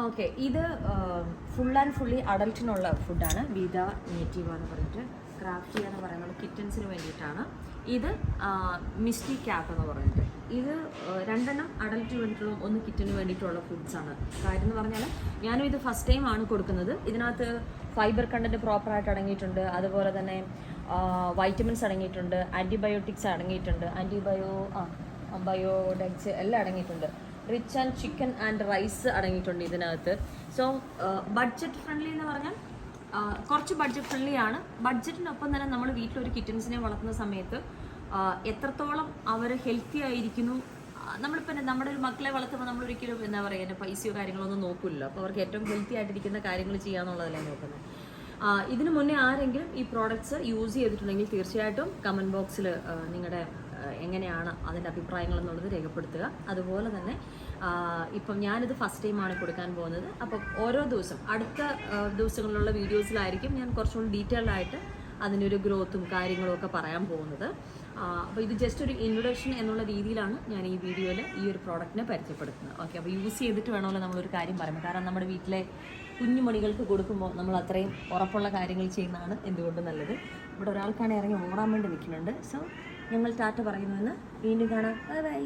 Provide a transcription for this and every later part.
Okay, ഇത് full and fully അഡൽട്ടിനുള്ള ഫുഡാണ്. വിത നേറ്റീവ എന്ന് പറഞ്ഞിട്ട് ക്രാഫ്റ്റി എന്ന് പറയുന്നത് കിറ്റൻസിന് വേണ്ടിയിട്ടാണ്. ഇത് മിസ്റ്റി ക്യാപ്പ് എന്ന് പറഞ്ഞിട്ട് ഇത് രണ്ടെണ്ണം അഡൽട്ടിന് വേണ്ടിയിട്ടുള്ള ഒന്ന് കിറ്റന് വേണ്ടിയിട്ടുള്ള ഫുഡ്സാണ്. കാര്യം എന്ന് പറഞ്ഞാൽ ഞാനും ഇത് ഫസ്റ്റ് ടൈം ആണ് കൊടുക്കുന്നത്. ഇതിനകത്ത് ഫൈബർ കണ്ടൻറ്റ് പ്രോപ്പറായിട്ട് അടങ്ങിയിട്ടുണ്ട്, അതുപോലെ തന്നെ വൈറ്റമിൻസ് അടങ്ങിയിട്ടുണ്ട്, ആൻറ്റിബയോട്ടിക്സ് അടങ്ങിയിട്ടുണ്ട്, ബയോഡെക്സ് എല്ലാം അടങ്ങിയിട്ടുണ്ട്. Rich and chicken and rice അടങ്ങിയിട്ടുണ്ട് ഇതിനകത്ത്. സോ ബഡ്ജറ്റ് ഫ്രണ്ട്ലി എന്ന് പറഞ്ഞാൽ കുറച്ച് ബഡ്ജറ്റ് ഫ്രണ്ട്ലി ആണ്. ബഡ്ജറ്റിനൊപ്പം തന്നെ നമ്മൾ വീട്ടിലൊരു കിറ്റൻസിനെ വളർത്തുന്ന സമയത്ത് എത്രത്തോളം അവർ ഹെൽത്തി ആയിരിക്കുന്നു. നമ്മളിപ്പോൾ നമ്മുടെ ഒരു മക്കളെ വളർത്തുമ്പോൾ നമ്മളൊരിക്കലും എന്താ പറയുക പൈസയോ കാര്യങ്ങളോ ഒന്നും നോക്കില്ലല്ലോ. അപ്പോൾ അവർക്ക് ഏറ്റവും ഹെൽത്തി ആയിട്ടിരിക്കുന്ന കാര്യങ്ങൾ ചെയ്യാന്നുള്ളതല്ലേ നോക്കുന്നത്. ഇതിനു മുന്നേ ആരെങ്കിലും ഈ പ്രോഡക്ട്സ് യൂസ് ചെയ്തിട്ടുണ്ടെങ്കിൽ തീർച്ചയായിട്ടും കമൻറ്റ് ബോക്സിൽ നിങ്ങളുടെ എങ്ങനെയാണ് അതിൻ്റെ അഭിപ്രായങ്ങൾ എന്നുള്ളത് രേഖപ്പെടുത്തുക. അതുപോലെ തന്നെ ഇപ്പം ഞാനിത് ഫസ്റ്റ് ടൈമാണ് കൊടുക്കാൻ പോകുന്നത്. അപ്പം ഓരോ ദിവസം അടുത്ത ദിവസങ്ങളിലുള്ള വീഡിയോസിലായിരിക്കും ഞാൻ കുറച്ചുകൂടി ഡീറ്റെയിൽഡ് ആയിട്ട് അതിൻ്റെ ഒരു ഗ്രോത്തും കാര്യങ്ങളും ഒക്കെ പറയാൻ പോകുന്നത്. അപ്പോൾ ഇത് ജസ്റ്റ് ഒരു ഇൻട്രൊഡക്ഷൻ എന്നുള്ള രീതിയിലാണ് ഞാൻ ഈ വീഡിയോയിൽ ഈ ഒരു പ്രോഡക്റ്റിനെ പരിചയപ്പെടുത്തുന്നത്. ഓക്കെ, അപ്പോൾ യൂസ് ചെയ്തിട്ട് വേണമല്ലോ നമ്മളൊരു കാര്യം പറയുമ്പോൾ. കാരണം നമ്മുടെ വീട്ടിലെ കുഞ്ഞുമണികൾക്ക് കൊടുക്കുമ്പോൾ നമ്മൾ അത്രയും ഉറപ്പുള്ള കാര്യങ്ങൾ ചെയ്യുന്നതാണ് എന്തുകൊണ്ടും നല്ലത്. ഇവിടെ ഒരാൾക്കാണ് ഇറങ്ങി ഓടാൻ വേണ്ടി നിൽക്കുന്നുണ്ട്. സോ ഞങ്ങൾ ടാറ്റ പറയുന്നുവെന്ന് വീണ്ടും കാണാം. Bye bye.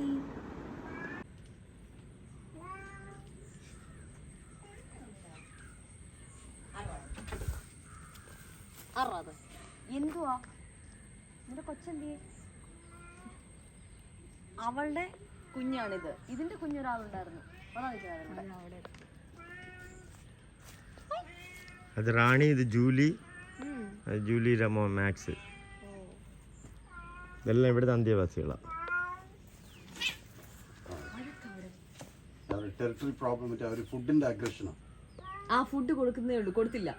എന്തുവാ നിന്റെ കൊച്ചെന്തിയെ? അവളുടെ കുഞ്ഞാണിത്. ഇതിന്റെ കുഞ്ഞൊരാളുണ്ടായിരുന്നു. അത് റാണി, ഇത് ജൂലി, ജൂലി രമോ മാക്സ്. ഇതെല്ലാം ഇവിടുത്തെ അന്ത്യവാസികളാണ്. ആ ഫുഡ് കൊടുക്കുന്നേ ഉള്ളൂ, കൊടുത്തില്ല.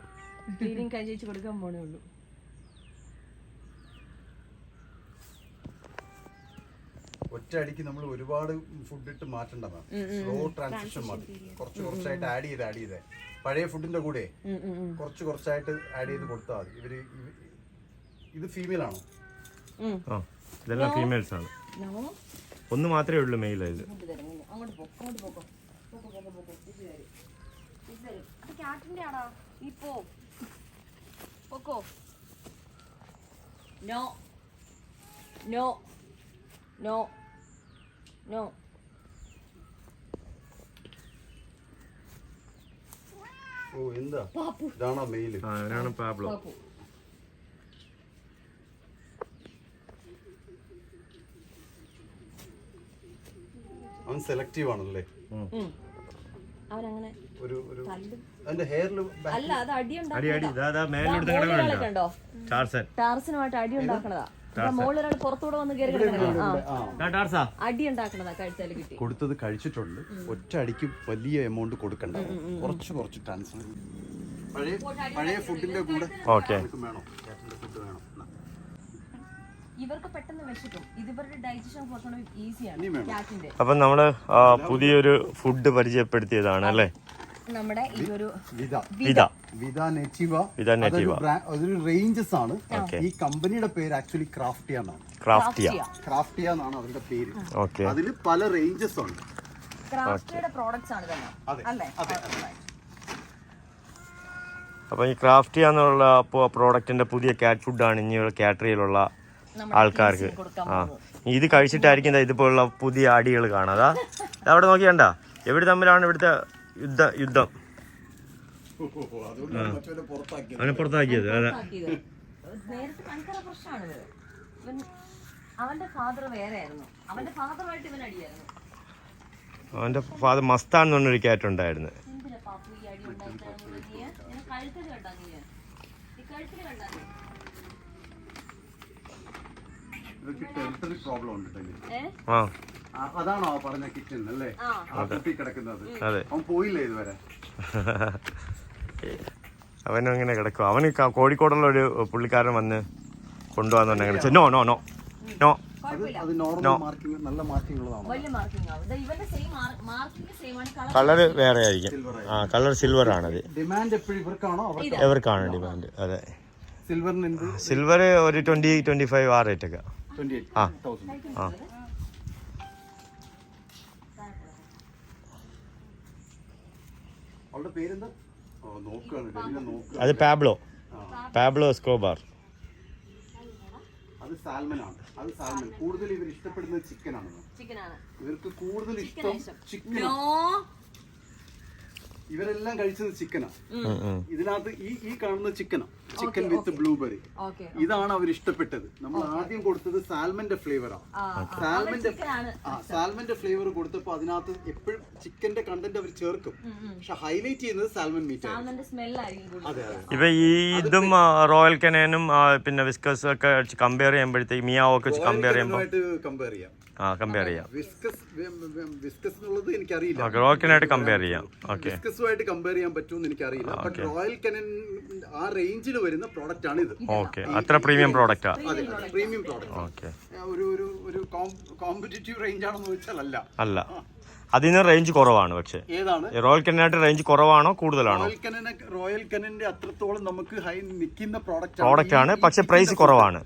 ക്ലീനിങ് കഴിച്ച് കൊടുക്കാൻ പോണേ ഉള്ളൂ. ഒറ്റയടിക്ക് നമ്മൾ ഒരുപാട് ഫുഡ് ഇട്ട് മാറ്റേണ്ടതാണ്. സ്ലോ ട്രാൻസിഷൻ മതി. കുറച്ചായിട്ട് ആഡ് ചെയ്തേ പഴയ ഫുഡിന്റെ കൂടെ കുറച്ചായിട്ട് ആഡ് ചെയ്ത് കൊടുത്താൽ മതി. ഇത് ഫീമെയിൽ ആണോ? ഇതെല്ലാം ഫീമെയിൽസ് ആണ്. ഒന്ന് മാത്രമേ ഉള്ളൂ മെയിൽ. ഇത് എന്താ ഇതാണോ മെയിൽ? അവനാണ് പാബ്ലോ. അവൻ സെലക്റ്റീവ് ആണല്ലേ? അവനങ്ങനെ അതിന്റെ ഹെയറിൽ ടാർസനുമായിട്ട് അടി ഉണ്ടാക്കണതാ. മോളിലൊരാൾ പുറത്തൂടെ വന്ന് കയറി അടി ഉണ്ടാക്കണതാ. കഴിച്ചാൽ കിട്ടി കൊടുത്തത് കഴിച്ചിട്ടുണ്ട്. ഒറ്റ അടിക്ക് വലിയ എമൗണ്ട് കൊടുക്കണ്ട. കുറച്ച് ട്രാൻസ്ഫർ പഴയ ഫുഡിന്റെ കൂടെ വേണോ? ഫുഡ് വേണം. ഇവർക്ക് പെട്ടെന്ന് വിശക്കും. ഇവരുടെ ഡൈജഷൻ കുറച്ചുകൂടി ഈസിയാണ്. അപ്പൊ നമ്മള് പുതിയൊരു ഫുഡ് പരിചയപ്പെടുത്തിയതാണ് അല്ലേ? നമ്മുടെ ഈ ഒരു വിത നേറ്റീവ അതൊരു റേഞ്ചസ് ആണ്. ഈ കമ്പനിയുടെ പേര് ആക്ച്വലി ക്രാഫ്റ്റിയ എന്നാണ് അവരുടെ പേര്. അതില് പല റേഞ്ചസ് ഉണ്ട്. ക്രാഫ്റ്റിയുടെ പ്രോഡക്ട്സ് ആണ് തന്നെ. അപ്പൊ ഈ ക്രാഫ്റ്റിയ എന്നുള്ള പ്രോഡക്റ്റിന്റെ പുതിയ കാറ്റ് ഫുഡാണ് ഇനി കാറ്ററിയിലുള്ള ആൾക്കാർക്ക്. ഇത് കഴിച്ചിട്ടായിരിക്കും ഇതുപോലുള്ള പുതിയ അടികൾ കാണാം. അവിടെ നോക്കിയണ്ട എവിടെ തമ്മിലാണ് ഇവിടുത്തെ യുദ്ധം. അവനെ പുറത്താക്കിയത്. അതെ, അവന്റെ ഫാദർ മസ്താൻ എന്ന് പറഞ്ഞൊരു ക്യാറ്റ് ഉണ്ടായിരുന്നു. അതാണോ പറഞ്ഞ കിച്ചൺ അല്ലേ? കിടക്കുന്നത് അവൻ പോയില്ലേ ഇതുവരെ? അവനും ഇങ്ങനെ കിടക്കും. അവന് കോഴിക്കോടുള്ള ഒരു പുള്ളിക്കാരൻ വന്ന് കൊണ്ടുപോകാന്നുണ്ടെങ്കിൽ no no no no colour വേറെ ആയിരിക്കും. കളർ സിൽവർ ആണത്. ഡിമാൻഡ് എപ്പോഴും ഇവർക്കാണോ? ഇവർക്കാണ് ഡിമാൻഡ്. അതെ, സിൽവർ ഒരു 20-25 ആ റേറ്റ് ഒക്കെ. അവളുടെ പേരെന്താ? നോക്കുകയാണ്. അത് പാബ്ലോ എസ്കോബാർ. അത് സാൽമൺ ആണ്. അത് സാൽമൺ. കൂടുതൽ ഇവർ ഇഷ്ടപ്പെടുന്നത് ചിക്കനാണ്. ഇവർക്ക് കൂടുതൽ ഇഷ്ടം ചിക്കൻ. ഇവരെല്ലാം കഴിച്ചത് ചിക്കനാ. ഇതിനകത്ത് ഈ കാണുന്ന ചിക്കനാ. Chicken with blueberry. ഇതാണ് അവർ ഇഷ്ടപ്പെട്ടത്. നമ്മൾ ആദ്യം കൊടുത്തത് സാൽമന്റെ ഫ്ലേവറാണ്. സാൽമന്റെ ഫ്ലേവർ കൊടുത്തപ്പോ അതിനകത്ത് എപ്പോഴും ചിക്കന്റെ കണ്ടന്റ് അവർ ചേർക്കും. പക്ഷെ ഹൈലൈറ്റ് ചെയ്യുന്നത് സാൽമൺ മീറ്റ് ആണ്. അതെ അതെ. ഇപ്പൊ ഇതും റോയൽ കനേനും പിന്നെ വിസ്കസും ഒക്കെ കമ്പയർ ചെയ്യുമ്പോഴത്തേക്ക് മിയാവോ ഒക്കെ കമ്പയർ ചെയ്യുമ്പോൾ കമ്പയർ ചെയ്യാം. കമ്പയർ ചെയ്യാം. വിസ്കസ് എന്നുള്ളത് എനിക്കറിയില്ല. റോയൽ കനായിട്ട് കമ്പയർ ചെയ്യാം. വിസ്കസുമായിട്ട് കമ്പയർ ചെയ്യാൻ പറ്റുമെന്ന് എനിക്കറിയില്ല. ബട്ട് റോയൽ കനൻ ആ റേഞ്ചിൽ വരുന്ന പ്രോഡക്റ്റ് ആണ് ഇത്. ഓക്കെ, അത്ര പ്രീമിയം പ്രോഡക്റ്റാ. അതെ, പ്രീമിയം പ്രോഡക്റ്റ്. ഓക്കെ, ഒരു കോമ്പറ്റീറ്റീവ് റേഞ്ച് ആണെന്ന് ചോദിച്ചാൽ അല്ല. അതിന് റേഞ്ച് കുറവാണ്. പക്ഷേ ഏതാണ് റോയൽ കനായിട്ട് റേഞ്ച് കുറവാണോ കൂടുതലാണോ? റോയൽ കനന്റെ അത്രത്തോളം നമുക്ക് ഹൈ നിൽക്കുന്ന പ്രോഡക്റ്റ് ആണ്, പക്ഷെ പ്രൈസ് കുറവാണ്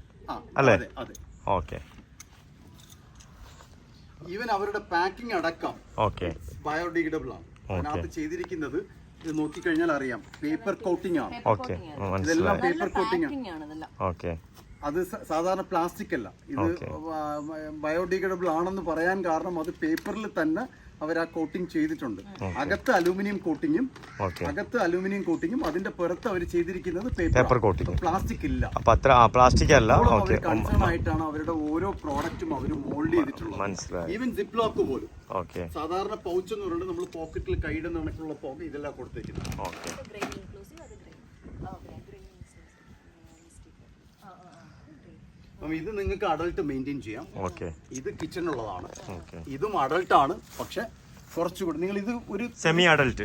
അല്ലേ? ഓക്കെ. ഈവൻ അവരുടെ പാക്കിംഗ് അടക്കം ബയോഡിഗ്രേഡബിൾ ആണ്. അതിനകത്ത് ചെയ്തിരിക്കുന്നത് ഇത് നോക്കിക്കഴിഞ്ഞാൽ അറിയാം, പേപ്പർ കോട്ടിംഗ് ആണ്. ഇതെല്ലാം പേപ്പർ കോട്ടിംഗ് ആണ്. ഓക്കെ. അത് സാധാരണ പ്ലാസ്റ്റിക് അല്ല. ഇത് ബയോഡിഗ്രേഡബിൾ ആണെന്ന് പറയാൻ കാരണം അത് പേപ്പറിൽ തന്നെ അവർ ആ കോട്ടിംഗ് ചെയ്തിട്ടുണ്ട്. അകത്ത് അലൂമിനിയം കോട്ടിങ്ങും അതിന്റെ പുറത്ത് അവർ ചെയ്തിരിക്കുന്നത് പേപ്പർ കോട്ടിംഗ്. പ്ലാസ്റ്റിക് ഇല്ല. പ്ലാസ്റ്റിക് അല്ല. കൺസേൺ ആയിട്ടാണ് അവരുടെ ഓരോ പ്രോഡക്റ്റും അവർ മോൾഡ് ചെയ്തിട്ടുള്ളത്. ഈവൻ സിപ്പ് ലോക്ക് പോലും. സാധാരണ പൗച്ച് എന്ന് പറയുന്നത് നമ്മൾ പോക്കറ്റിൽ കൈയിടുന്ന കണക്കുള്ള പോക്കറ്റ് ഇതെല്ലാം കൊടുത്തേക്കുന്നത്. ഇത് നിങ്ങൾക്ക് അഡൾട്ട് മെയിൻറ്റെയിൻ ചെയ്യാം. ഇത് കിച്ചണിലുള്ളതാണ്. ഇതും അഡൾട്ട് ആണ്, പക്ഷെ കുറച്ചുകൂടി നിങ്ങൾ ഇത് ഒരു സെമി അഡൾട്ട്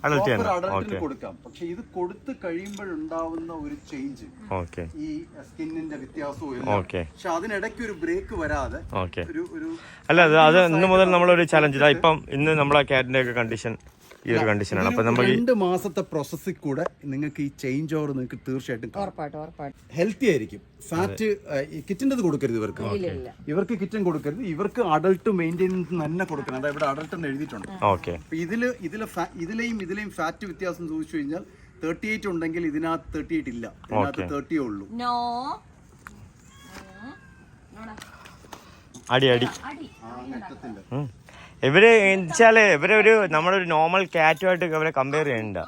അഡൾട്ടിന് കൊടുക്കാം. പക്ഷെ ഇത് കൊടുത്ത് കഴിയുമ്പോഴുണ്ടാവുന്ന ഒരു ചേഞ്ച്, ഈ സ്കിന്നിന്റെ വ്യത്യാസവും, പക്ഷെ അതിനിടയ്ക്ക് ഒരു ബ്രേക്ക് വരാതെ ഒരു അല്ല. അത് ഇന്ന് മുതൽ നമ്മളൊരു ചലഞ്ച്. ഇപ്പം ഇന്ന് നമ്മളെ കാറ്റിന്റെ ഒക്കെ കണ്ടീഷൻ ഈ ഒരു കണ്ടീഷനാണ്. അപ്പൊ നമ്മൾ 2 മാസത്തെ പ്രോസസ്സിൽ കൂടെ നിങ്ങൾക്ക് ഈ ചേഞ്ച് ഓവർ നിങ്ങൾക്ക് തീർച്ചയായിട്ടും ഹെൽത്തി ആയിരിക്കും. ഫാറ്റ് കിച്ചൻ്റെത് കൊടുക്കരുത് ഇവർക്ക് കിച്ചൺ കൊടുക്കരുത്. ഇവർക്ക് അഡൾട്ട് മെയിൻറ്റെയിൻസ് തന്നെ കൊടുക്കണം. അതായത് ഇവിടെ അഡൾട്ട് എന്ന് എഴുതിയിട്ടുണ്ട്. ഇതിലെയും ഫാറ്റ് വ്യത്യാസം ചോദിച്ചു കഴിഞ്ഞാൽ 38 ഉണ്ടെങ്കിൽ ഇതിനകത്ത് 38 ഇല്ല, ഇതിനകത്ത് 30 ഉള്ളൂ. ഇവര് വെച്ചാല് ഇവരൊരു നമ്മളൊരു നോർമൽ കാറ്റുമായിട്ട് ഇവരെ കമ്പയർ ചെയ്യണ്ട.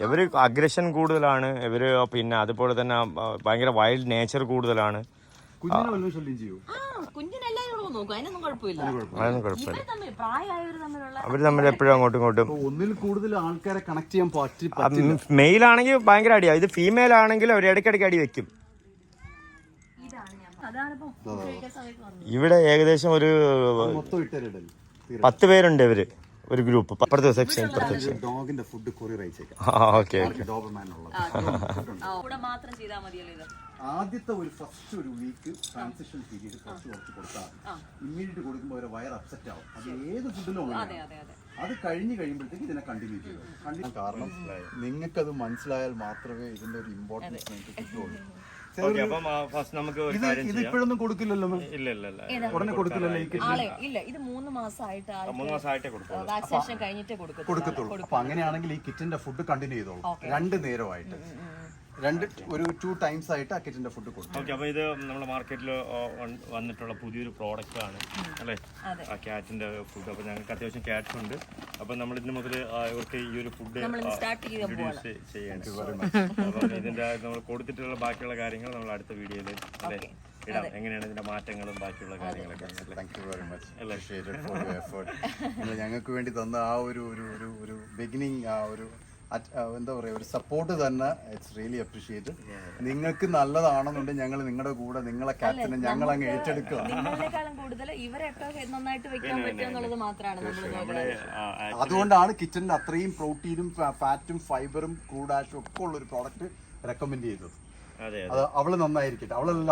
ഇവര് അഗ്രഷൻ കൂടുതലാണ്. ഇവര് പിന്നെ അതുപോലെ തന്നെ ഭയങ്കര വൈൽഡ് നേച്ചർ കൂടുതലാണ്. അവര് തമ്മിൽ എപ്പോഴും അങ്ങോട്ടും ഇങ്ങോട്ടും ഒന്നിൽ കൂടുതൽ ആൾക്കാരെ കണക്ട് ചെയ്യാൻ പറ്റും. മെയിൽ ആണെങ്കിൽ ഭയങ്കര അടിയാ. ഇത് ഫീമെയിൽ ആണെങ്കിൽ അവർ ഇടയ്ക്കിടയ്ക്ക് അടി വെക്കും. ഇവിടെ ഏകദേശം ഒരു 10 പേരുണ്ട് ഇവര്, ഒരു ഗ്രൂപ്പ്. അപ്പുറത്തെ സെക്ഷൻ ഡോഗിന്റെ ഫുഡ് കൊറിയർ അയച്ചേക്കാം. ആദ്യത്തെ ഫസ്റ്റ് ഒരു വീക്ക് ട്രാൻസിഷൻ പീരീഡ് കുറച്ച് കൊടുത്താൽ ഇമ്മീഡിയറ്റ് കൊടുക്കുമ്പോൾ അവരെ വയർ അപ്സെറ്റ് ആവും. അത് ഏത് ഫുഡിലും അത് കഴിയുമ്പോഴത്തേക്ക് ഇതിനെ കണ്ടിന്യൂ ചെയ്യും. കാരണം നിങ്ങൾക്കത് മനസ്സിലായാൽ മാത്രമേ ഇതിന്റെ ഒരു ഇമ്പോർട്ടൻസ് നിങ്ങൾക്ക് കിട്ടുള്ളൂ. ഇതിപ്പോഴൊന്നും കൊടുക്കില്ലല്ലോ, ഉടനെ കൊടുക്കില്ലല്ലോ. ഇത് 3 മാസമായിട്ടേ കൊടുക്കത്തുള്ളൂ. അപ്പൊ അങ്ങനെയാണെങ്കിൽ ഈ കിച്ചന്റെ ഫുഡ് കണ്ടിന്യൂ ചെയ്തോളൂ. 2 നേരമായിട്ട് ഒരു 2 ടൈംസ് ആയിട്ട് ആ കിച്ചന്റെ ഫുഡ് കൊടുക്കും. അപ്പൊ ഇത് നമ്മുടെ മാർക്കറ്റിൽ വന്നിട്ടുള്ള പുതിയൊരു പ്രോഡക്റ്റ് ആണ് അല്ലേ, ആ ക്യാറ്റിന്റെ ഫുഡ്. അപ്പൊ ഞങ്ങൾക്ക് അത്യാവശ്യം ക്യാറ്റ്സ് ഉണ്ട്. അപ്പൊ നമ്മൾ ഇതിന് മുതൽ ഇവർക്ക് ഈ ഒരു ഫുഡ് ചെയ്യേണ്ടത്. അപ്പൊ ഇതിന്റെ നമ്മൾ കൊടുത്തിട്ടുള്ള ബാക്കിയുള്ള കാര്യങ്ങൾ നമ്മൾ അടുത്ത വീഡിയോയിൽ അല്ലേ ഇടാം. എങ്ങനെയാണ് ഇതിന്റെ മാറ്റങ്ങളും ബാക്കിയുള്ള കാര്യങ്ങളൊക്കെ. Thank you very much. Appreciated for your effort. നിങ്ങൾ ഞങ്ങൾക്ക് വേണ്ടി തന്ന ആ ഒരു ബിഗിനിങ്, ആ ഒരു എന്താ പറയുക, ഒരു സപ്പോർട്ട് തന്നെ. It's really appreciated. നിങ്ങൾക്ക് നല്ലതാണെന്നുണ്ടെങ്കിൽ ഞങ്ങൾ നിങ്ങളുടെ കൂടെ, നിങ്ങളെ ക്യാപ്റ്റനെ ഞങ്ങൾ അങ്ങ് ഏറ്റെടുക്കുക. അതുകൊണ്ടാണ് കിച്ചണിൽ അത്രയും പ്രോട്ടീനും ഫാറ്റും ഫൈബറും ക്രൂഡ് ആഷും ഒക്കെ ഉള്ള ഒരു പ്രോഡക്റ്റ് റെക്കമെൻഡ് ചെയ്തത്. അത് അവള് നന്നായിരിക്കട്ടെ. അവളല്ല,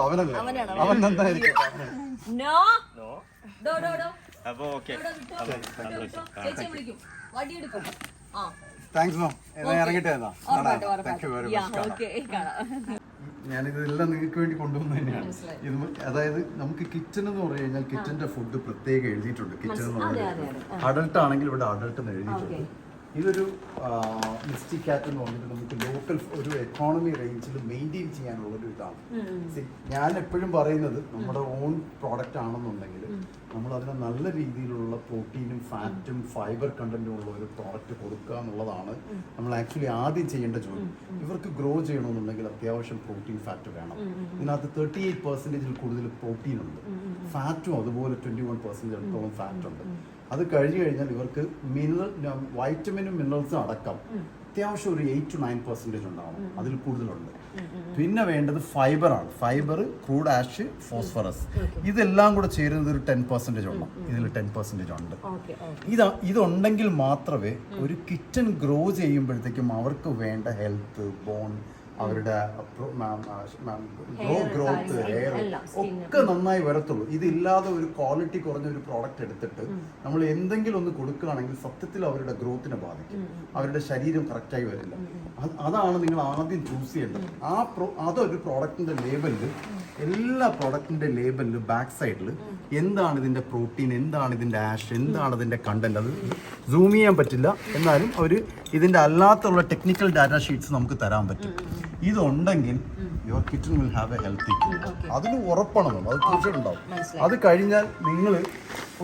അവൻ നന്നായിരിക്കട്ടെ. Thanks ma'am. ഇറങ്ങട്ടെ. ഞാനിതെല്ലാം നിങ്ങൾക്ക് വേണ്ടി കൊണ്ടുവന്നു തന്നെയാണ്. അതായത് നമുക്ക് കിച്ചൺ എന്ന് പറഞ്ഞു കഴിഞ്ഞാൽ കിച്ചന്റെ ഫുഡ് പ്രത്യേകം എഴുതിയിട്ടുണ്ട്. കിച്ചൺ എന്ന് പറഞ്ഞാൽ അഡൾട്ട് ആണെങ്കിൽ ഇവിടെ അഡൾട്ട് എന്ന് എഴുതിയിട്ടുണ്ട്. ഇതൊരു മിസ്റ്റി കാറ്റ് എന്ന് പറഞ്ഞിട്ട് നമുക്ക് ലോക്കൽ ഒരു എക്കോണമി റേഞ്ചിൽ മെയിൻറ്റെയിൻ ചെയ്യാനുള്ളൊരു ഇതാണ്. ഞാൻ എപ്പോഴും പറയുന്നത് നമ്മുടെ ഓൺ പ്രോഡക്റ്റ് ആണെന്നുണ്ടെങ്കിൽ നമ്മൾ അതിന് നല്ല രീതിയിലുള്ള പ്രോട്ടീനും ഫാറ്റും ഫൈബർ കണ്ടന്റും ഉള്ള ഒരു പ്രോഡക്റ്റ് കൊടുക്കുക എന്നുള്ളതാണ് നമ്മൾ ആക്ച്വലി ആദ്യം ചെയ്യേണ്ട ജോലി. ഇവർക്ക് ഗ്രോ ചെയ്യണമെന്നുണ്ടെങ്കിൽ അത്യാവശ്യം പ്രോട്ടീൻ ഫാറ്റ് വേണം. ഇതിനകത്ത് 38% കൂടുതൽ പ്രോട്ടീൻ ഉണ്ട്, ഫാറ്റും അതുപോലെ 21% അടുത്തോളം ഫാറ്റ് ഉണ്ട്. അത് കഴിഞ്ഞു കഴിഞ്ഞാൽ ഇവർക്ക് വൈറ്റമിനും മിനറൽസും അടക്കം അത്യാവശ്യം ഒരു 8 to 9% ഉണ്ടാവും, അതിൽ കൂടുതലുണ്ട്. പിന്നെ വേണ്ടത് ഫൈബറാണ്. ഫൈബർ, ക്രൂഡ് ആഷ്, ഫോസ്ഫറസ്, ഇതെല്ലാം കൂടെ ചേരുന്നത് ഒരു 10% ഉണ്ട്. ഇതിൽ 10% ഉണ്ട്. ഇതുണ്ടെങ്കിൽ മാത്രമേ ഒരു കിറ്റൻ ഗ്രോ ചെയ്യുമ്പോഴത്തേക്കും അവർക്ക് വേണ്ട ഹെൽത്ത്, ബോൺ, അവരുടെ ഗ്രോത്ത്, ഹെയർ ഒക്കെ നന്നായി വരത്തുള്ളൂ. ഇതില്ലാതെ ഒരു ക്വാളിറ്റി കുറഞ്ഞ ഒരു പ്രോഡക്റ്റ് എടുത്തിട്ട് നമ്മൾ എന്തെങ്കിലും ഒന്ന് കൊടുക്കുകയാണെങ്കിൽ സത്യത്തിൽ അവരുടെ ഗ്രോത്തിനെ ബാധിക്കും, അവരുടെ ശരീരം കറക്റ്റായി വരില്ല. അതാണ് നിങ്ങൾ ആദ്യം ചൂസ് ചെയ്യേണ്ടത്. അതൊരു പ്രോഡക്റ്റിന്റെ ലേബലിൽ, എല്ലാ പ്രോഡക്റ്റിന്റെ ലേബലിൽ ബാക്ക് സൈഡിൽ എന്താണ് ഇതിന്റെ പ്രോട്ടീൻ, എന്താണ് ഇതിന്റെ ആഷ്, എന്താണ് ഇതിന്റെ കണ്ടന്റ്, അത് സൂം ചെയ്യാൻ പറ്റില്ല, എന്നാലും അവർ ഇതിന്റെ അല്ലാത്തുള്ള ടെക്നിക്കൽ ഡാറ്റ ഷീറ്റ്സ് നമുക്ക് തരാൻ പറ്റും. ഇതുണ്ടെങ്കിൽ your kitchen will have a healthy kitchen. അതിന് ഉറപ്പാണ്, അത് തീർച്ചയായിട്ടും ഉണ്ടാവും. അത് കഴിഞ്ഞാൽ നിങ്ങൾ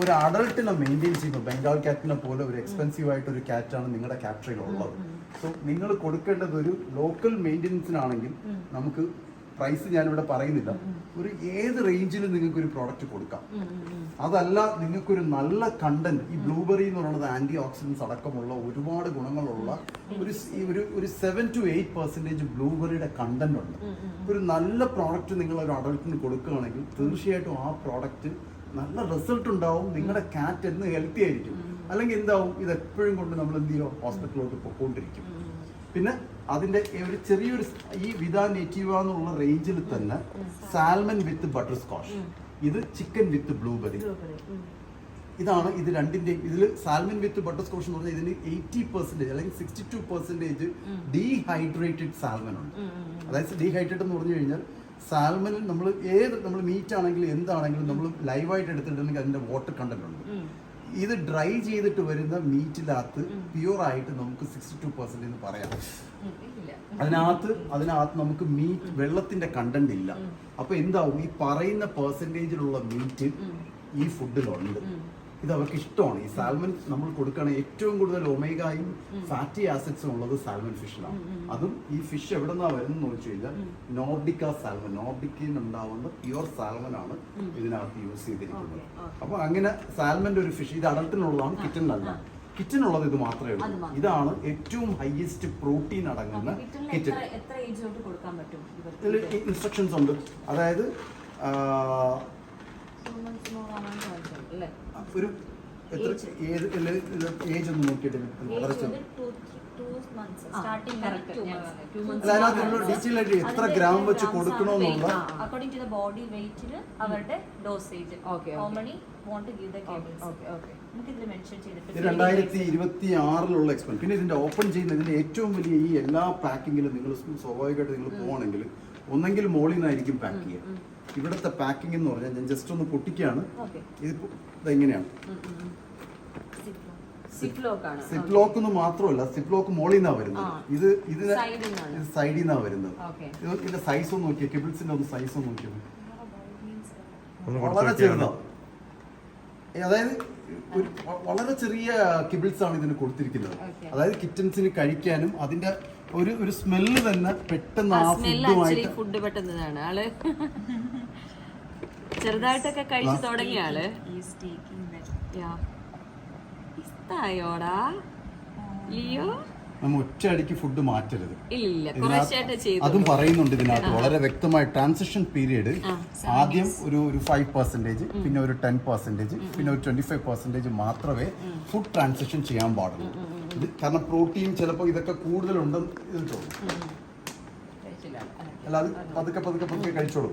ഒരു അഡൾട്ടിനെ മെയിൻറ്റെയിൻ ചെയ്യുമ്പോൾ ബംഗാൾ ക്യാറ്റിനെ പോലെ ഒരു എക്സ്പെൻസീവ് ആയിട്ട് ഒരു ക്യാറ്റാണ് നിങ്ങളുടെ ക്യാപ്ചറിൽ ഉള്ളത്. സോ നിങ്ങൾ കൊടുക്കേണ്ടത് ഒരു ലോക്കൽ മെയിൻ്റെനൻസിനാണെങ്കിൽ നമുക്ക് പ്രൈസ് ഞാനിവിടെ പറയുന്നില്ല, ഒരു ഏത് റേഞ്ചിൽ നിങ്ങൾക്ക് ഒരു പ്രോഡക്റ്റ് കൊടുക്കാം. അതല്ല നിങ്ങൾക്കൊരു നല്ല കണ്ടന്റ്, ഈ ബ്ലൂബെറി എന്ന് പറയുന്നത് ആന്റി ഓക്സിഡൻസ് അടക്കമുള്ള ഒരുപാട് ഗുണങ്ങളുള്ള ഒരു 7 to 8% ബ്ലൂബെറിയുടെ കണ്ടന്റ് ഉണ്ട്. ഒരു നല്ല പ്രോഡക്റ്റ് നിങ്ങൾ ഒരു അഡൾട്ടിന് കൊടുക്കുകയാണെങ്കിൽ തീർച്ചയായിട്ടും ആ പ്രോഡക്റ്റ് നല്ല റിസൾട്ട് ഉണ്ടാവും, നിങ്ങളുടെ കാറ്റ് എന്ന് ഹെൽത്തി ആയിരിക്കും. അല്ലെങ്കിൽ എന്താവും, ഇത് എപ്പോഴും കൊണ്ട് നമ്മൾ എന്ത് ചെയ്യും, ഹോസ്പിറ്റലിലോട്ട് പൊക്കോണ്ടിരിക്കും. പിന്നെ അതിന്റെ ഒരു ചെറിയൊരു ഈ വിദ നേറ്റീവ എന്നുള്ള റേഞ്ചിൽ തന്നെ സാൽമൺ വിത്ത് ബട്ടർ സ്കോഷ്, ഇത് ചിക്കൻ വിത്ത് ബ്ലൂബെറി, ഇതാണ് ഇത് രണ്ടിന്റെയും. ഇതിൽ സാൽമൺ വിത്ത് ബട്ടർ സ്കോഷ് എന്ന് പറഞ്ഞാൽ ഇതിന് 80% അല്ലെങ്കിൽ 62% ഡീഹൈഡ്രേറ്റഡ് സാൽമൺ ഉണ്ട്. അതായത് ഡീഹൈഡ്രേറ്റഡ് എന്ന് പറഞ്ഞു കഴിഞ്ഞാൽ സാൽമണിൽ നമ്മൾ മീറ്റ് ആണെങ്കിലും എന്താണെങ്കിലും നമ്മൾ ലൈവായിട്ട് എടുത്തിട്ടുണ്ടെങ്കിൽ അതിന്റെ വാട്ടർ കണ്ടന്റ് ഉണ്ട്. ഇത് ഡ്രൈ ചെയ്തിട്ട് വരുന്ന മീറ്റിനകത്ത് പ്യൂർ ആയിട്ട് നമുക്ക് 62% എന്ന് പറയാം. അതിനകത്ത് നമുക്ക് മീറ്റ് വെള്ളത്തിന്റെ കണ്ടന്റ് ഇല്ല. അപ്പൊ എന്താവും, ഈ പറയുന്ന പെർസെന്റേജിലുള്ള മീറ്റ് ഈ ഫുഡിലുണ്ട്. ഇത് അവർക്ക് ഇഷ്ടമാണ്. ഈ സാൽമൺ നമ്മൾ കൊടുക്കുകയാണെങ്കിൽ ഏറ്റവും കൂടുതൽ ഒമേഗയും ഫാറ്റി ആസിഡ്സും ഉള്ളത് സാൽമൺ ഫിഷിലാണ്. അതും ഈ ഫിഷ് എവിടെ നിന്നാണ് വരുന്നതെന്ന് വെച്ച് കഴിഞ്ഞാൽ നോർഡിക്ക സാൽമൺ, നോർഡിക്കയിൽ ഉണ്ടാവുന്ന പ്യുവർ സാൽമൺ ആണ് ഇതിനകത്ത് യൂസ് ചെയ്തിരിക്കുന്നത്. അപ്പൊ അങ്ങനെ സാൽമന്റെ ഒരു ഫിഷ്, ഇത് അഡൾട്ടിനുള്ളതാണ്, കിച്ചണിലല്ല. കിച്ചനുള്ളത് ഇത് മാത്രമേ ഉള്ളൂ. ഇതാണ് ഏറ്റവും ഹൈയസ്റ്റ് പ്രോട്ടീൻ അടങ്ങുന്ന കിച്ചൺ. ഇൻസ്ട്രക്ഷൻസ് ഉണ്ട്. അതായത് ഒരു എത്ര ഏജ് ഒന്ന് നോക്കിയിട്ട് ഡീറ്റെയിൽ ആയിട്ട് എത്ര ഗ്രാം വെച്ച് കൊടുക്കണമെന്നുള്ള അക്കോർഡിംഗ് ടു ദ ബോഡി വെയിറ്റിന് അവരുടെ dosage, how many want to give the cables. നമുക്ക് ഇതിൽ മെൻഷൻ ചെയ്തിട്ട് 2026 എക്സ്പെൻസ്. പിന്നെ ഇതിന്റെ ഓപ്പൺ ചെയ്യുന്നതിന്റെ ഏറ്റവും വലിയ ഈ എല്ലാ പാക്കിങ്ങിലും നിങ്ങൾ സ്വാഭാവികമായിട്ട് നിങ്ങൾ പോവാണെങ്കിൽ ഒന്നെങ്കിൽ മോളിൽ നിന്നായിരിക്കും പാക്ക് ചെയ്യുക. ഇവിടുത്തെ പാക്കിംഗ് എന്ന് പറഞ്ഞാൽ ഞാൻ ജസ്റ്റ് ഒന്ന് പൊട്ടിക്കുകയാണ്. ഇതെങ്ങനെയാണ്, സിപ്ലോക്ക് എന്ന് മാത്രമല്ല, സിപ്ലോക്ക് മോളിൽ നിന്നാണ് വരുന്നത്. ഇത് സൈഡിൽ നിന്നാണ് വരുന്നത്. ഇതിന്റെ സൈസ് ഒന്ന് നോക്കിയാൽ, കിബിൾസിന്റെ ഒന്ന് സൈസ് ഒന്ന് നോക്കിയത് വളരെ ചെറുതാണ്. അതായത് വളരെ ചെറിയ കിബിൾസ് ആണ് ഇതിന് കൊടുത്തിരിക്കുന്നത്. അതായത് കിച്ചൺസിന് കഴിക്കാനും അതിന്റെ ഒരു സ്മെല്ല് തന്നെ പെട്ടെന്ന് ആ ഫുഡ് പെട്ടെന്നതാണ്. ആള് ചെറുതായിട്ടൊക്കെ കഴിച്ചു തുടങ്ങിയ ആള് നമ്മൾ ഒറ്റ അടിക്ക് ഫുഡ് മാറ്റരുത്. ഇല്ല, അതും പറയുന്നുണ്ട് ഇതിനകത്ത് വളരെ വ്യക്തമായി. ട്രാൻസിഷൻ പീരീഡ് ആദ്യം ഒരു 5%, പിന്നെ ഒരു 10%, പിന്നെ ഒരു 25% മാത്രമേ ഫുഡ് ട്രാൻസിഷൻ ചെയ്യാൻ പാടുള്ളൂ. ഇത് കാരണം പ്രോട്ടീൻ ചിലപ്പോൾ ഇതൊക്കെ കൂടുതലുണ്ടെന്ന് ഇത് തോന്നും. അല്ല, അത് പതുക്കെ കഴിച്ചോളൂ.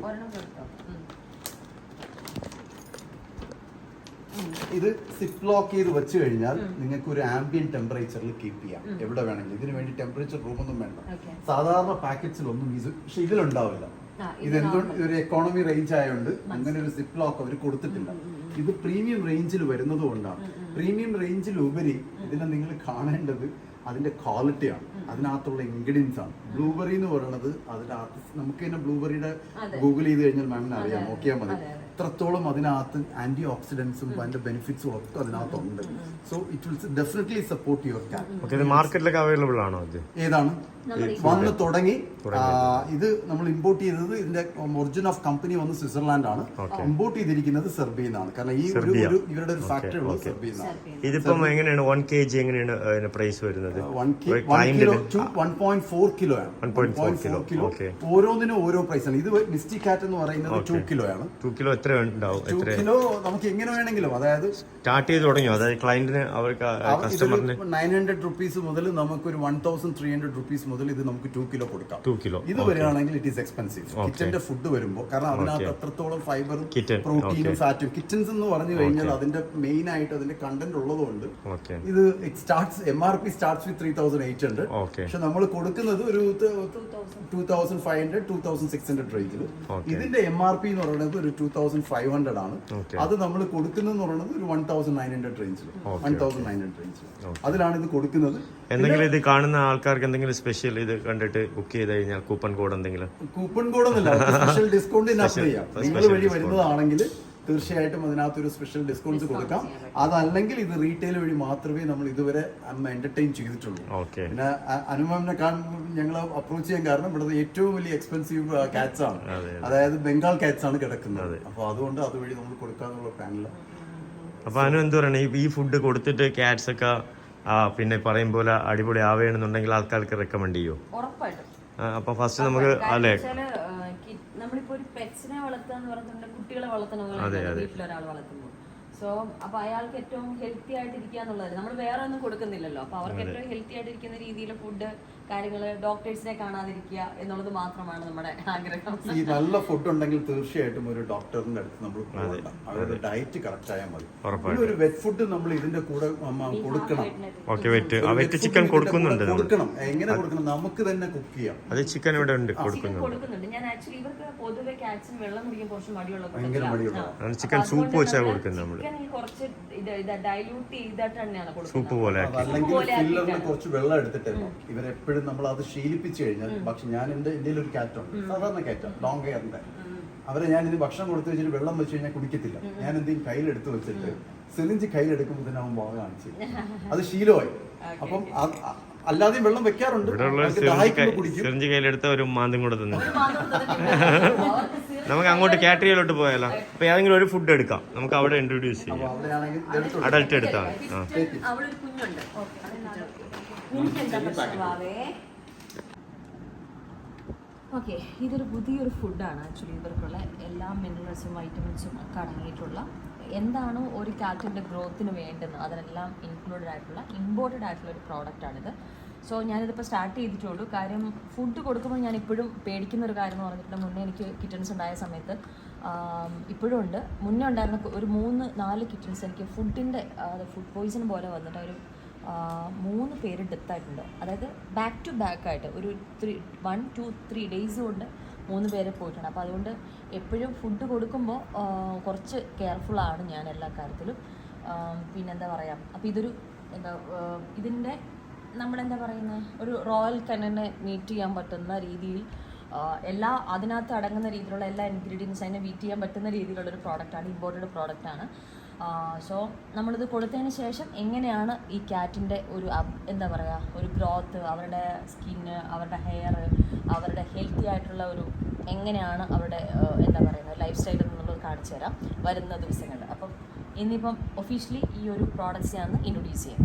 ഇത് സിപ്പ് ലോക്ക് ചെയ്ത് വെച്ച് കഴിഞ്ഞാൽ നിങ്ങൾക്ക് ഒരു ആംബിയൻ ടെമ്പറേച്ചറിൽ കീപ്പ് ചെയ്യാം എവിടെ വേണമെങ്കിലും. ഇതിന് വേണ്ടി ടെമ്പറേച്ചർ റൂമൊന്നും വേണ്ട. സാധാരണ പാക്കറ്റ്സിലൊന്നും ഇത്, പക്ഷെ ഇതിലുണ്ടാവില്ല. ഇത് എന്തുകൊണ്ട് ഒരു എക്കോണമി റേഞ്ച് ആയതുകൊണ്ട് അങ്ങനെ ഒരു സിപ്പ് ലോക്ക് അവർ കൊടുത്തിട്ടില്ല. ഇത് പ്രീമിയം റേഞ്ചിൽ വരുന്നത് കൊണ്ടാണ്. പ്രീമിയം റേഞ്ചിലുപരി ഇതിനെ നിങ്ങൾ കാണേണ്ടത് അതിന്റെ ക്വാളിറ്റിയാണ്, അതിനകത്തുള്ള ഇൻഗ്രീഡിയൻസ് ആണ്. ബ്ലൂബെറി എന്ന് പറയുന്നത് അതിനകത്ത് നമുക്ക് തന്നെ ബ്ലൂബെറിയുടെ ഗൂഗിൾ ചെയ്ത് കഴിഞ്ഞാൽ മാമിന് അറിയാം, നോക്കിയാൽ മതി എത്രത്തോളം അതിനകത്ത് ആന്റി ഓക്സിഡൻസും അതിന്റെ ബെനിഫിറ്റ്സും ഒക്കെ അതിനകത്തുണ്ട്. So it will definitely support your cat. മാർക്കറ്റിലൊക്കെ അവൈലബിൾ ആണോ? ഏതാണ് വന്ന് തുടങ്ങി. ഇത് നമ്മൾ ഇമ്പോർട്ട് ചെയ്തത് ഇതിന്റെ ഒറിജിൻ ഓഫ് കമ്പനി വന്ന് സ്വിറ്റ്സർലാൻഡ് ആണ്, ഇമ്പോർട്ട് ചെയ്തിരിക്കുന്നത് സെർബിയയിൽ നിന്നാണ്. കാരണം ഈ ഇവരുടെ ഒരു ഫാക്ടറി ഉള്ളത് സെർബിയയിൽ നിന്നാണ്. ഇതിപ്പം എങ്ങനെയാണ് 1 kg എങ്ങനെയാണ് പ്രൈസ് വരുന്നത്? 1 കിലോ 1.4 കിലോ ആണ്. 1.4 കിലോ ഓരോന്നിനും ഓരോ പ്രൈസ് ആണ്. ഇത് മിസ്റ്റി കാറ്റ് എന്ന് പറയുന്നത് 2 കിലോ ആണ്. 2 കിലോ എത്ര ഉണ്ടാവും? 2 കിലോ നമുക്ക് എങ്ങനെ വേണമെങ്കിലും, അതായത് സ്റ്റാർട്ട് ചെയ്ത് തുടങ്ങിയോ? അതായത് ക്ലയന്റിന് അവർക്ക് കസ്റ്റമറിന് 900 റുപ്പീസ് മുതൽ നമുക്കൊരു 1300 റുപ്പീസ് മുതൽ ഇത് നമുക്ക് 2 കിലോ കൊടുക്കാം. 2 കിലോ ഇത് വരികയാണെങ്കിൽ ഇറ്റ് ഈസ് എക്സ്പെൻസീവ്. കിച്ചന്റെ ഫുഡ് വരുമ്പോൾ, കാരണം അതിനകത്ത് അത്രത്തോളം ഫൈബറും പ്രോട്ടീനും ഫാറ്റും, കിച്ചൻസ് എന്ന് പറഞ്ഞു കഴിഞ്ഞാൽ അതിന്റെ മെയിൻ ആയിട്ട് അതിന്റെ കണ്ടന്റ് ഉള്ളതുകൊണ്ട് ഇത് MRP സ്റ്റാർട്ട്സ് വിത്ത് 3800. പക്ഷെ നമ്മൾ കൊടുക്കുന്നത് ഒരു 2500 2600 റേഞ്ചിൽ. ഇതിന്റെ MRP എന്ന് പറയുന്നത് ഒരു 2500 ആണ്. അത് നമ്മൾ കൊടുക്കുന്നതെന്ന് പറയുന്നത് ഒരു 1900 റേഞ്ചിൽ, 1900 റേഞ്ചിൽ അതിലാണ് ഇത് കൊടുക്കുന്നത്. എന്തെങ്കിലും ഇത് കാണുന്ന ആൾക്കാർക്ക് എന്തെങ്കിലും സ്പെഷ്യൽ ഇത് കണ്ടിട്ട് ബുക്ക് ചെയ്ത് കഴിഞ്ഞാൽ കൂപ്പൺ കോഡ് എന്തെങ്കിലും? കൂപ്പൺ കോഡ് ഒന്നുമില്ല, സ്പെഷ്യൽ ഡിസ്കൗണ്ട് അപ്ലൈ ചെയ്യാം. നിങ്ങൾ വഴി വരുന്നതാണെങ്കിൽ തീർച്ചയായിട്ടും അതിനകത്തൊരു സ്പെഷ്യൽ ഡിസ്കൗണ്ട്സ് കൊടുക്കാം. അതല്ലെങ്കിൽ ഇത് റീറ്റെയിൽ വഴി മാത്രമേ നമ്മൾ ഇതുവരെ എന്റർടൈൻ ചെയ്തിട്ടുള്ളൂ. പിന്നെ അനുമാമിനെ ഞങ്ങൾ അപ്രോച്ച് ചെയ്യാൻ കാരണം ഇവിടുത്തെ ഏറ്റവും വലിയ എക്സ്പെൻസീവ് കാറ്റ്സ് ആണ്, അതായത് ബംഗാൾ കാറ്റ്സ് ആണ് കിടക്കുന്നത്. അപ്പൊ അതുകൊണ്ട് അതുവഴി നമ്മൾ കൊടുക്കാന്നുള്ള പ്ലാനില്ല. അപ്പൊ അനു എന്ത് പറയണേ, ഈ ഫുഡ് കൊടുത്തിട്ട് കാറ്റ്സ് ഒക്കെ പിന്നെ പറയും പോലെ അടിപൊളി ആവുകയാണെന്നുണ്ടെങ്കിൽ ആൾക്കാർക്ക് റെക്കമെൻഡ് ചെയ്യോ? ഉറപ്പായിട്ടും. അപ്പൊ ഫസ്റ്റ് നമുക്ക് അല്ലേ, നമ്മളിപ്പോ ഒരു പെറ്റ്സിനെ വളർത്തുക എന്ന് പറഞ്ഞിട്ടുണ്ടെങ്കിൽ കുട്ടികളെ വളർത്തണ വീട്ടിലൊരാൾ വളർത്തുമ്പോൾ, സോ അപ്പൊ അയാൾക്ക് ഏറ്റവും ഹെൽത്തി ആയിട്ടിരിക്കുക എന്നുള്ളത് നമ്മൾ വേറെ ഒന്നും കൊടുക്കുന്നില്ലല്ലോ. അപ്പൊ അവർക്ക് ഏറ്റവും ഹെൽത്തി ആയിട്ടിരിക്കുന്ന രീതിയിൽ ഫുഡ് കാര്യങ്ങള്, ഡോക്ടേഴ്സിനെ കാണാതിരിക്കുക എന്നുള്ളത് മാത്രമാണ് നമ്മുടെ ആഗ്രഹം. ഈ നല്ല ഫുഡ് ഉണ്ടെങ്കിൽ തീർച്ചയായിട്ടും ഒരു ഡോക്ടറിന്റെ അടുത്ത് നമ്മൾ പോകണ്ട, അവരുടെ ഡയറ്റ് കറക്റ്റ് ആയാൽ മതി. ഒരു വെറ്റ് ഫുഡ് നമ്മൾ ഇതിന്റെ കൂടെ കൊടുക്കണം. ചിക്കൻ കൊടുക്കുന്നുണ്ട്. കൊടുക്കണം. എങ്ങനെ കൊടുക്കണം? നമുക്ക് തന്നെ കുക്ക് ചെയ്യാം. അത് ചിക്കൻ ഇവിടെ ഉണ്ട്, കൊടുക്കുന്നുണ്ട്. ഞാൻ ആക്ച്വലി ഇവർക്ക് പൊതുവെ കാറ്റ്സിന് വെള്ളം കുടിക്കാൻ കുറച്ച് മടിയുള്ള ചിക്കൻ സൂപ്പ് വെച്ചാൽ കൊടുക്കുന്നത്. നമ്മൾ കുറച്ച് ഡൈല്യൂട്ട് ചെയ്തിട്ട് തന്നെയാണ് കൊടുക്കുന്നത്. സൂപ്പ് പോലെ അല്ലെങ്കിൽ ഫില്ലറിന് കുറച്ച് വെള്ളം എടുത്തിട്ട് ഇവരെപ്പോഴും നമ്മൾ അത് ശീലിപ്പിച്ചു കഴിഞ്ഞാൽ. പക്ഷെ ഞാൻ എന്റെ ഇന്ത്യയിൽ ഒരു കാറ്റുണ്ട്, സാധാരണ കാറ്റാണ്, ലോങ് ഹെയറിന്റെ. അവരെ ഞാൻ ഇത് ഭക്ഷണം കൊടുത്തു വെച്ചിട്ട് വെള്ളം വെച്ച് കഴിഞ്ഞാൽ കുടിക്കത്തില്ല. ഞാൻ എന്തെങ്കിലും കയ്യിലെടുത്ത് വെച്ചിട്ട് സിറിഞ്ച് കയ്യിലെടുക്കുമ്പോൾ തന്നെ അവൻ ഭാഗം കാണിച്ചു, അത് ശീലമായി. അപ്പം അല്ലാതെ വെള്ളം വെക്കാറുണ്ട്, സിറിഞ്ച് കയ്യിലെടുത്ത ഒരു മാന്തം കൂടെ തന്നെ. നമുക്ക് അങ്ങോട്ട് കാറ്ററിയിലോട്ട് പോയാലോ? അപ്പൊ ഏതെങ്കിലും ഒരു ഫുഡ് എടുക്കാം, നമുക്ക് അവിടെ ഇൻട്രൊഡ്യൂസ് ചെയ്യാം. അഡൽട്ട് എടുത്താൽ ഓക്കെ. ഇതൊരു പുതിയൊരു ഫുഡാണ് ആക്ച്വലി. ഇവർക്കുള്ള എല്ലാ മിനറൽസും വൈറ്റമിൻസും ഒക്കെ അടങ്ങിയിട്ടുള്ള, എന്താണോ ഒരു കാറ്റിൻ്റെ ഗ്രോത്തിന് വേണ്ടുന്നത് അതിനെല്ലാം ഇൻക്ലൂഡഡ് ആയിട്ടുള്ള ഇമ്പോർട്ടഡ് ആയിട്ടുള്ള ഒരു പ്രോഡക്റ്റാണിത്. സോ ഞാനിതിപ്പോൾ സ്റ്റാർട്ട് ചെയ്തിട്ടുള്ളൂ. കാര്യം ഫുഡ് കൊടുക്കുമ്പോൾ ഞാൻ ഇപ്പോഴും പേടിക്കുന്ന ഒരു കാര്യം എന്ന് പറഞ്ഞിട്ടുണ്ടെങ്കിൽ, മുന്നേ എനിക്ക് കിറ്റൻസ് ഉണ്ടായ സമയത്ത്, ഇപ്പോഴും ഉണ്ട്, മുന്നേ ഉണ്ടായിരുന്ന ഒരു 3-4 കിറ്റൻസ് എനിക്ക് ഫുഡിൻ്റെ ഫുഡ് പോയിസൺ പോലെ വന്നിട്ട് ഒരു 3 പേര് ഡെത്തായിട്ടുണ്ട്. അതായത് ബാക്ക് ടു ബാക്ക് ആയിട്ട് ഒരു 1, 2, 3 ഡേയ്സ് കൊണ്ട് 3 പേര് പോയിട്ടുണ്ട്. അപ്പോൾ അതുകൊണ്ട് എപ്പോഴും ഫുഡ് കൊടുക്കുമ്പോൾ കുറച്ച് കെയർഫുള്ളാണ് ഞാൻ എല്ലാ കാര്യത്തിലും. പിന്നെന്താ പറയുക, അപ്പോൾ ഇതൊരു ഇതിൻ്റെ നമ്മളെന്താ പറയുന്നത്, ഒരു റോയൽ കനനെ മീറ്റ് ചെയ്യാൻ പറ്റുന്ന രീതിയിൽ എല്ലാ അതിനകത്ത് അടങ്ങുന്ന രീതിയിലുള്ള എല്ലാ ഇൻഗ്രീഡിയൻസ് അതിനെ മീറ്റ് ചെയ്യാൻ പറ്റുന്ന രീതിയിലുള്ളൊരു പ്രോഡക്റ്റാണ്, ഇമ്പോർട്ടഡ് പ്രോഡക്റ്റാണ്. സോ നമ്മളിത് കൊടുത്തതിന് ശേഷം എങ്ങനെയാണ് ഈ കാറ്റിൻ്റെ ഒരു എന്താ പറയുക, ഒരു ഗ്രോത്ത്, അവരുടെ സ്കിന്ന്, അവരുടെ ഹെയർ, അവരുടെ ഹെൽത്തി ആയിട്ടുള്ള ഒരു എങ്ങനെയാണ് അവരുടെ എന്താ പറയുന്നത് ലൈഫ് സ്റ്റൈൽ എന്നുള്ളത് കാണിച്ചു തരാം വരുന്ന ദിവസങ്ങളിൽ. അപ്പം ഇന്നിപ്പം ഒഫീഷ്യലി ഈ ഒരു പ്രോഡക്റ്റ്സ് ഞാൻ ഇൻട്രൊഡ്യൂസ് ചെയ്യാം.